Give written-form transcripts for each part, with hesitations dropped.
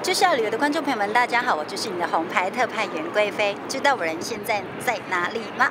就是要旅游的观众朋友们，大家好，我就是你的红牌特派员贵妃。知道我人现在在哪里吗？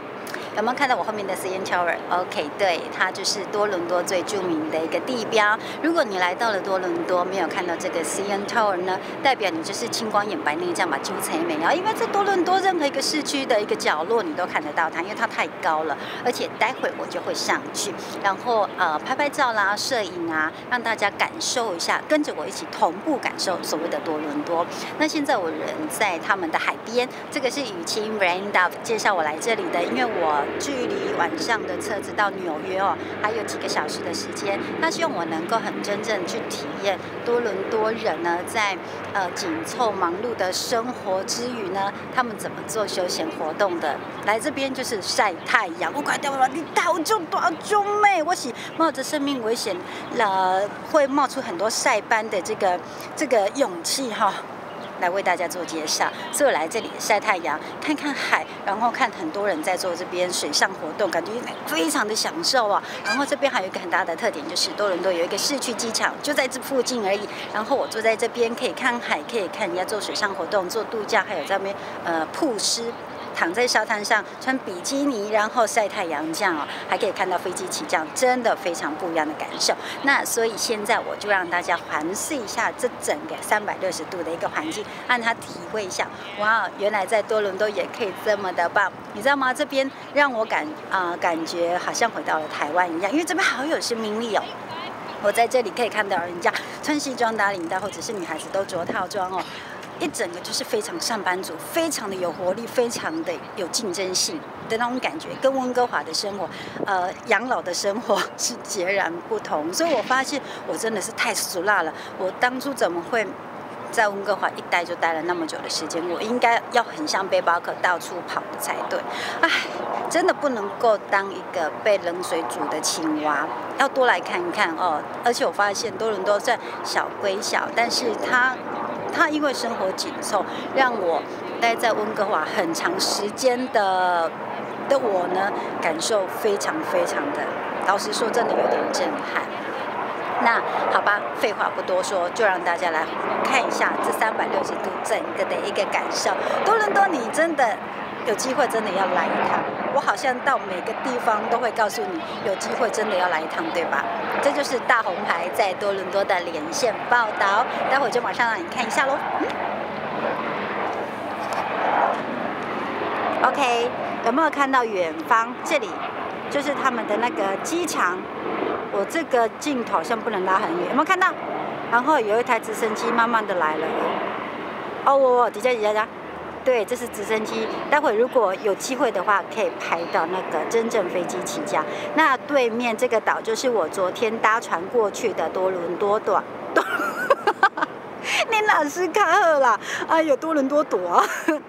有没有看到我后面的 CN Tower？OK， 对，它就是多伦多最著名的一个地标。如果你来到了多伦多，没有看到这个 CN Tower 呢，代表你就是青光眼白内障嘛，纠才美啊！因为在多伦多任何一个市区的一个角落，你都看得到它，因为它太高了。而且待会我就会上去，然后拍拍照啦、摄影啊，让大家感受一下，跟着我一起同步感受所谓的多伦多。那现在我人在他们的海边，这个是雨晴 Raindrop 介绍我来这里的，因为我距离晚上的车子到纽约哦，还有几个小时的时间。他希望我能够很真正去体验多伦多人呢，在紧凑忙碌的生活之余呢，他们怎么做休闲活动的。来这边就是晒太阳，我快掉了，你好重多重美，我是冒着生命危险，会冒出很多晒斑的这个勇气哈。来为大家做介绍，所以我来这里晒太阳，看看海，然后看很多人在做这边水上活动，感觉非常的享受啊。然后这边还有一个很大的特点，就是多伦多有一个市区机场，就在这附近而已。然后我坐在这边，可以看海，可以看人家做水上活动、做度假，还有在那边曝湿。躺在沙滩上穿比基尼，然后晒太阳这样哦，还可以看到飞机起降，真的非常不一样的感受。那所以现在我就让大家环视一下这整个360度的一个环境，让他体会一下，哇，原来在多伦多也可以这么的棒，你知道吗？这边让我感觉好像回到了台湾一样，因为这边好有生命力哦。我在这里可以看到人家穿西装打领带，或者是女孩子都着套装哦。一整个就是非常上班族，非常的有活力，非常的有竞争性的那种感觉，跟温哥华的生活，养老的生活是截然不同。所以我发现我真的是太俗辣了。我当初怎么会在温哥华一待就待了那么久的时间？我应该要很像背包客到处跑的才对。唉，真的不能够当一个被冷水煮的青蛙，要多来看看哦。而且我发现多伦多算小归小，但是它因为生活紧凑，让我待在温哥华很长时间的我呢，感受非常的，老实说，真的有点震撼。那好吧，废话不多说，就让大家来看一下这360度整个的一个感受。多伦多，你真的有机会真的要来一趟。我好像到每个地方都会告诉你，有机会真的要来一趟，对吧？这就是大红牌在多伦多的连线报道，待会就马上让你看一下喽。OK， 有没有看到远方？这里就是他们的那个机场。我这个镜头好像不能拉很远，有没有看到？然后有一台直升机慢慢的来了。哦，底下。对，这是直升机。待会如果有机会的话，可以拍到那个真正飞机起降。那对面这个岛就是我昨天搭船过去的多伦多岛。你哪是卡赫啦？哎呦，多伦多岛，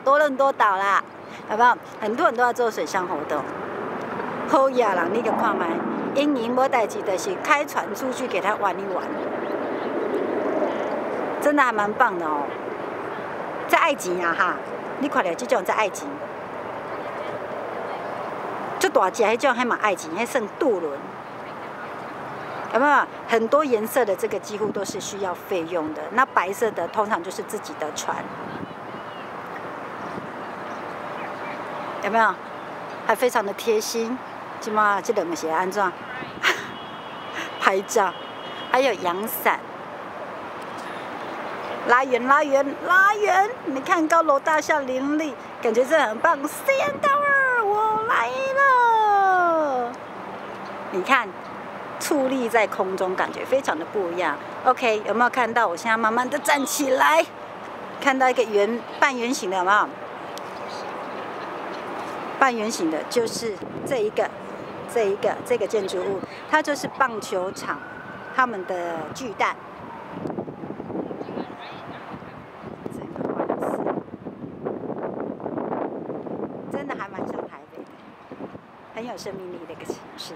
多伦多岛啦，好不好？很多人都要做水上活动。好呀啦，你就看麦，英营没代志的是开船出去给他玩一玩，真的还蛮棒的哦。在爱情啊哈！你看到这种在爱情，就大只迄种还蛮爱情，还算渡轮，有没有？很多颜色的这个几乎都是需要费用的。那白色的通常就是自己的船，有没有？还非常的贴心。即马这两个是安怎？拍照，还有阳伞。拉远！你看高楼大厦林立，感觉真的很棒。CN Tower， 我来了。你看，矗立在空中，感觉非常的不一样。OK， 有没有看到？我现在慢慢的站起来，看到一个半圆形的，有没有？半圆形的就是这个建筑物，它就是棒球场，他们的巨蛋。真的还蛮像台北的，很有生命力的一个城市。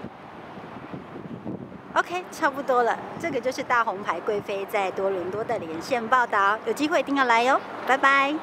OK， 差不多了，这个就是大红牌贵妃在多伦多的连线报道，有机会一定要来哟，拜拜。